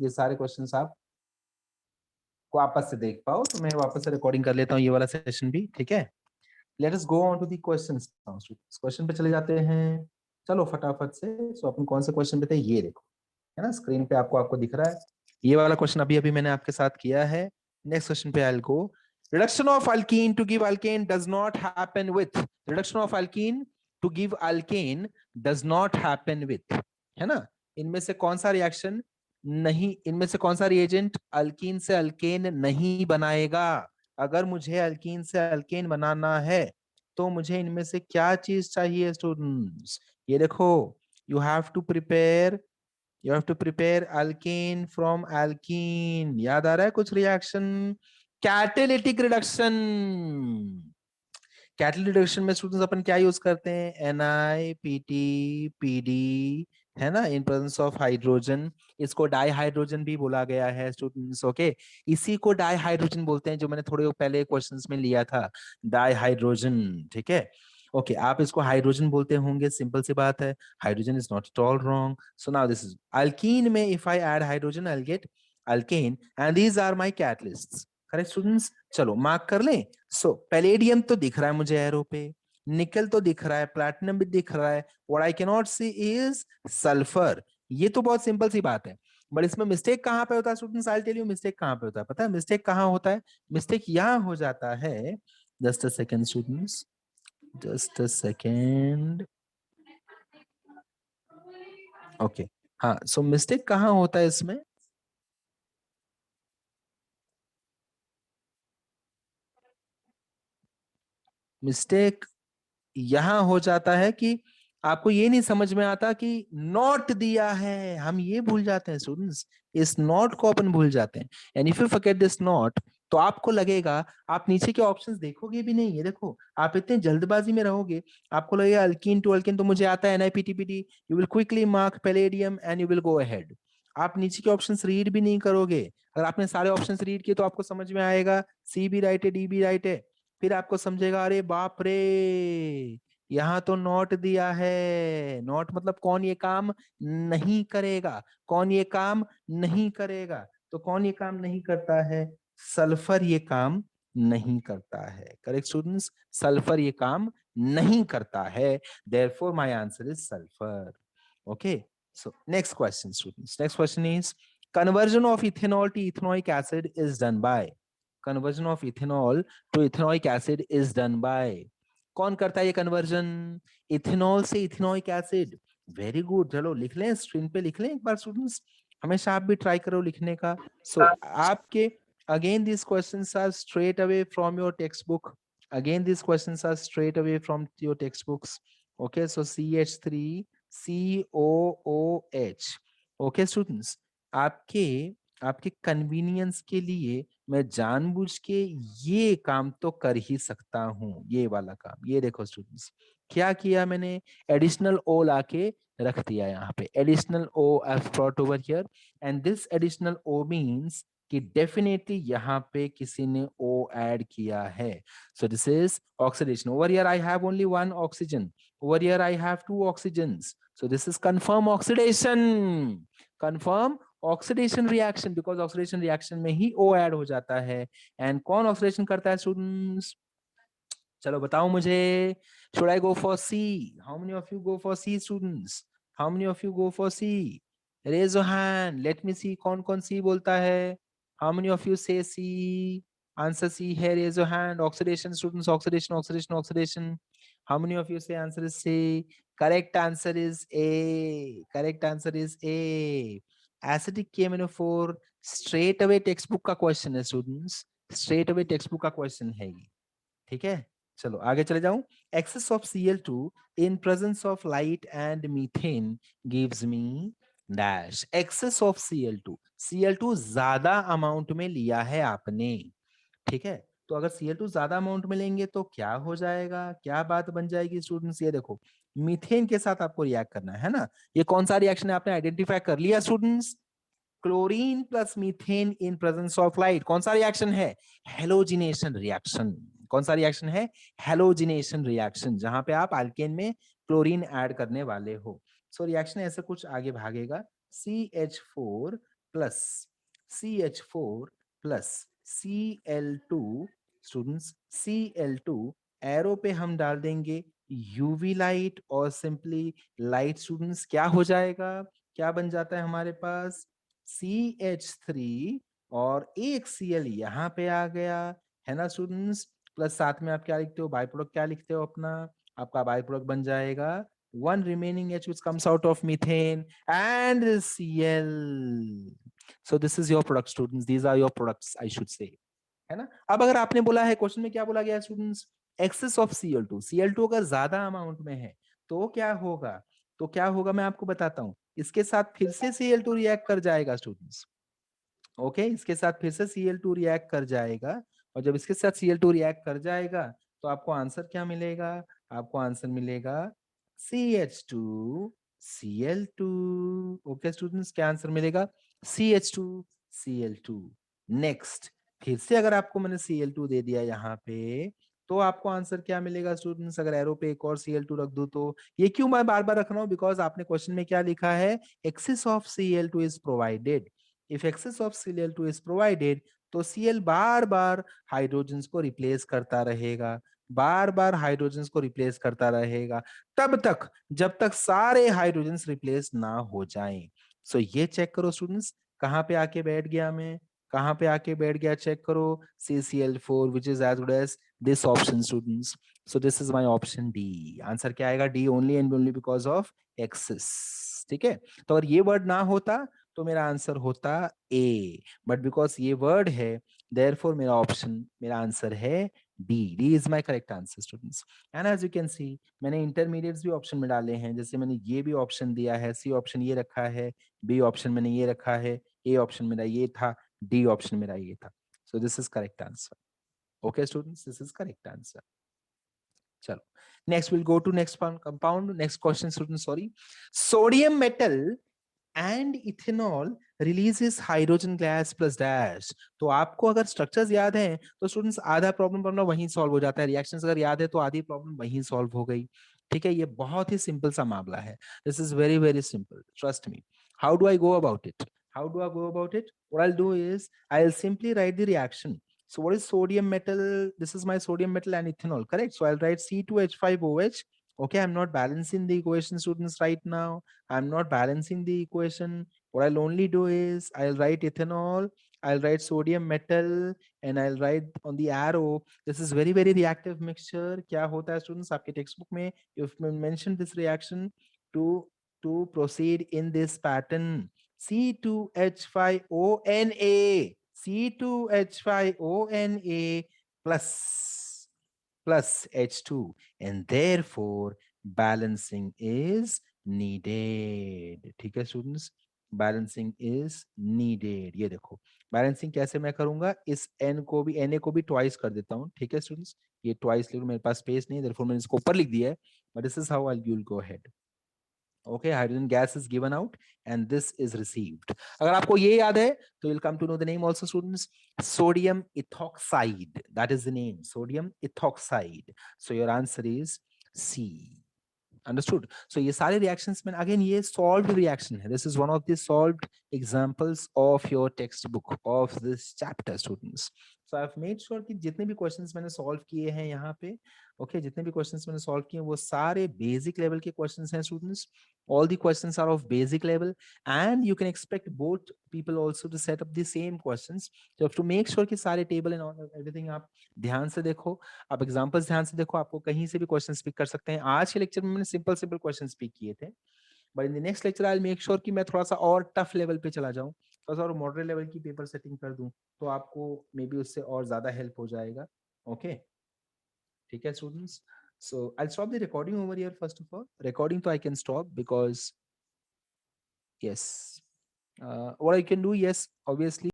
ये सारे क्वेश्चंस आप वापस से देख पाओ। तो मैं वापस से रिकॉर्डिंग कर लेता हूँ ये वाला सेशन भी, ठीक है। Let us go on to the questions. Question पे चले जाते हैं, चलो फटाफट से। सो अपन कौन से क्वेश्चन पे थे, ये देखो, है ना स्क्रीन पे आपको दिख रहा है ये वाला क्वेश्चन अभी अभी मैंने आपके साथ किया है। नेक्स्ट क्वेश्चन पे I will go. Reduction of alkene to give alkane does not happen with, reduction of alkene to give alkane does not happen with, है ना। इनमें से कौन सा रिएक्शन नहीं, इनमें से कौन सा रिएजेंट अल्कीन से अल्केन नहीं बनाएगा। अगर मुझे अल्कीन से अल्केन बनाना है तो मुझे इनमें से क्या चीज चाहिए स्टूडेंट्स, ये देखो। You have to prepare, you have to prepare alkene from alkene. याद आ रहा है कुछ reaction, catalytic reduction. Catalytic reduction में स्टूडेंट्स अपन क्या यूज करते हैं, NiPT PD, है ना, इन प्रेजेंस ऑफ हाइड्रोजन। इसको डाई हाइड्रोजन भी बोला गया है स्टूडेंट्स, ओके। इसी को डाई हाइड्रोजन बोलते हैं, जो मैंने थोड़े पहले क्वेश्चंस में लिया था, डाई हाइड्रोजन, ठीक है। ओके आप इसको हाइड्रोजन बोलते होंगे, सिंपल सी बात है, hydrogen is not at all wrong. So now this is alkene में if I add hydrogen I will get alkane and these are my catalysts, correct students. चलो मार्क कर लें। सो पैलेडियम तो दिख रहा है मुझे एरो पे, निकल तो दिख रहा है, प्लैटिनम भी दिख रहा है, what I cannot see is sulphur. ये तो बहुत सिंपल सी बात है, बट इसमें मिस्टेक कहां पे होता है students, I tell you mistake कहां पे होता है, पता है मिस्टेक कहां होता है, मिस्टेक यहां हो जाता है। Just a second students, just a second, okay. हाँ सो मिस्टेक कहां होता है इसमें, मिस्टेक यहां हो जाता है कि आपको ये नहीं समझ में आता कि नॉट दिया है, हम ये भूल जाते हैं स्टूडेंट्स, इस नॉट को अपन भूल जाते हैं। And if you forget this not तो आपको लगेगा, आप नीचे के ऑप्शंस देखोगे भी नहीं, ये देखो आप इतने जल्दबाजी में रहोगे, आपको लगेगा अल्कीन टू अल्कीन तो मुझे आता है NiPT PD, you will quickly mark palladium and you will go ahead. आप नीचे के ऑप्शंस रीड भी नहीं करोगे। अगर आपने सारे ऑप्शंस रीड किए तो आपको समझ में आएगा सी भी राइट है, डी भी राइट है। फिर आपको समझेगा अरे बाप रे, यहाँ तो नॉट दिया है, नॉट मतलब कौन ये काम नहीं करेगा, कौन ये काम नहीं करेगा, तो कौन ये काम नहीं करता है, सल्फर ये काम नहीं करता है, करेक्ट स्टूडेंट्स, सल्फर ये काम नहीं करता है, therefore my answer is sulphur, okay. So next question students, next question is conversion of ethanol to ethanoic acid is done by, conversion of ethanol to ethanoic acid is done by, कौन करता है ये conversion, ethanol से ethanoic acid. Very good, चलो लिख लें, screen पे लिख लें एक बार स्टूडेंट्स, हमेशा आप भी ट्राई करो लिखने का। सो आपके again this questions are straight away from your text book, again this questions are straight away from your text books, okay. So CH3COOH, okay students. आपके आपके कन्वीनियंस के लिए मैं जानबूझ के ये काम तो कर ही सकता हूं, ये वाला काम, ये देखो स्टूडेंट्स क्या किया मैंने, एडिशनल ओ लाके रख दिया यहाँ पे, additional O I brought over here and this additional O means कि डेफिनेटली यहाँ पे किसी ने ओ ऐड किया है। So this is oxidation, over here I have only one oxygen, over here I have two oxygens, so this is confirm oxidation, confirm oxidation reaction, because oxidation reaction में ही ओ add हो जाता है। And कौन oxidation करता है students, चलो बताओ मुझे, should I go for C, how many of you go for C students, how many of you go for C, raise your hand, let me see कौन कौन सी बोलता है, हाउ मेनी ऑफ यू से सी, answer C है, raise your hand, oxidation students, oxidation oxidation oxidation, how many of you say answer is C, correct answer is A, correct answer is A, acidic KMNO4 straight away textbook का question है students, straight away textbook का question है ये, ठीक है। चलो आगे चले जाऊं, excess of Cl2 in presence of light and methane gives me dash, excess of Cl2, Cl2 ज्यादा अमाउंट में लिया है आपने, ठीक है। तो अगर Cl2 ज्यादा अमाउंट में लेंगे तो क्या हो जाएगा, क्या बात बन जाएगी स्टूडेंट्स, ये देखो मीथेन के साथ आपको रिएक्ट करना है ना, ये कौन सा रिएक्शन है आपने आइडेंटिफाई कर लिया students, chlorine plus methane in presence of light, कौन सा रिएक्शन है, हेलोजिनेशन रिएक्शन, कौन सा रिएक्शन है, हेलोजिनेशन रिएक्शन, जहां पे आप अल्केन में क्लोरीन ऐड करने वाले हो। सो रिएक्शन ऐसे कुछ आगे भागेगा, CH4 plus CH4 plus Cl2। Students Cl2 arrow पे हम डाल देंगे यूवी लाइट और सिंपली लाइट। स्टूडेंट्स क्या हो जाएगा, क्या बन जाता है हमारे पास, CH3 और एक Cl यहाँ पे आ गया, है ना स्टूडेंट्स। प्लस साथ में आप क्या लिखते हो, बाई प्रोडक्ट क्या लिखते हो अपना, आपका बाई प्रोडक्ट बन जाएगा one remaining H which comes out of methane and Cl. So this is your product students, these are your products I should say, है ना। अब अगर आपने बोला है, क्वेश्चन में क्या बोला गया है students, access of Cl2, Cl2 अगर ज्यादा अमाउंट में है तो क्या होगा, तो क्या होगा मैं आपको बताता हूं, इसके साथ फिर से Cl2 रिएक्ट कर जाएगा स्टूडेंट्स। ओके, इसके साथ फिर से Cl2 रिएक्ट कर जाएगा, और जब इसके साथ Cl2 रिएक्ट कर जाएगा तो आपको आंसर क्या मिलेगा, आपको आंसर मिलेगा CH2 Cl2। ओके स्टूडेंट्स, क्या आंसर मिलेगा, CH2 Cl2। नेक्स्ट, फिर से अगर आपको मैंने Cl2 दे दिया यहाँ पे, तो आपको आंसर क्या मिलेगा स्टूडेंट्स, अगर एरो पे एक और Cl2 रख दूं तो। ये क्यों मैं बार बार रख रहा हूं, बिकॉज आपने क्वेश्चन में क्या लिखा है, excess of Cl2 is provided. If excess of Cl2 is provided, तो Cl बार बार हाइड्रोजन्स को रिप्लेस करता रहेगा, बार बार हाइड्रोजन्स को रिप्लेस करता रहेगा, तब तक जब तक सारे हाइड्रोजन्स रिप्लेस ना हो जाएं। सो ये चेक करो स्टूडेंट्स, कहां पे आके बैठ गया मैं, कहां पे आके बैठ गया, चेक करो, CCl4 which is as good as this option students. So this is my option D. Answer क्या आएगा, D, only and only because of excess. ठीक है, तो अगर ये वर्ड ना होता तो मेरा आंसर होता ए, बट बिकॉज ये वर्ड है देयरफॉर मेरा ऑप्शन, मेरा आंसर है D. D is my correct answer students. And as you can see, मैंने इंटरमीडिएट्स भी ऑप्शन में डाले हैं, जैसे मैंने ये भी ऑप्शन दिया है, सी ऑप्शन ये रखा है, बी ऑप्शन मैंने ये रखा है, ए ऑप्शन मेरा ये था, डी ऑप्शन मेरा ये था। So this is correct answer. Okay students, this is correct answer. चलो, next will go to next compound, next question student, sorry. Sodium metal and ethanol releases hydrogen gas plus dash. तो आपको अगर structures याद हैं तो students आधा problem अपना वहीं सॉल्व हो जाता है, रिएक्शंस अगर याद है तो आधी प्रॉब्लम वहीं सॉल्व हो गई। ठीक है, ये बहुत ही सिंपल सा मामला है, this is very very simple, trust me. How do I go about it, how do I go about it, what I do is I will simply write the reaction. So what is sodium metal? This is my sodium metal and ethanol, correct? So I'll write C2H5OH. Okay, I'm not balancing the equation, students, right now. I'm not balancing the equation. What I'll only do is I'll write ethanol, I'll write sodium metal, and I'll write on the arrow. This is very very reactive mixture. क्या होता है students, आपके textbook में you've mentioned this reaction to proceed in this pattern. C2H5ONA, C2H5ONA plus H2, and therefore balancing is needed। ठीक है students, balancing is needed. ये देखो balancing कैसे मैं करूंगा, इस एन को भी, एन ए को भी ट्वाइस कर देता हूँ। ठीक है स्टूडेंट्स, ये ट्वाइस लिख, मेरे पास स्पेस नहीं है, therefore मैंने इसको ऊपर लिख दिया है, but this is how I will go ahead. Okay, hydrogen gas is given out and this is received. अगर आपको ये याद है तो you'll come to know the name also students, sodium ethoxide, that is the name, sodium ethoxide. So your answer is C. Understood? So ये सारे reactions में again ये solved reaction है, this is one of the solved examples of your textbook of this chapter students. So I've made sure कि जितने भी questions मैंने solve किए हैं यहाँ पे, okay, जितने भी questions मैंने solve किए हैं वो सारे basic level के questions हैं students. All the questions are of basic level and you can expect both people also to set up the same questions. So you have to make sure कि सारे table and all, everything आप ध्यान से देखो, आप examples ध्यान से देखो, आपको कहीं से भी क्वेश्चन पिक कर सकते हैं। आज के लेक्चर में मैंने सिंपल सिंपल क्वेश्चन पिक किए थे, but in the next lecture I will make sure कि मैं थोड़ा सा और टफ लेवल पे चला जाऊं, थोड़ा सा और मॉडरेट लेवल की पेपर सेटिंग कर दूं, तो आपको मे बी उससे और ज्यादा हेल्प हो जाएगा। ओके, ठीक है students. So I'll stop the recording over here first of all. Recording so I can stop because yes, what I can do, yes, obviously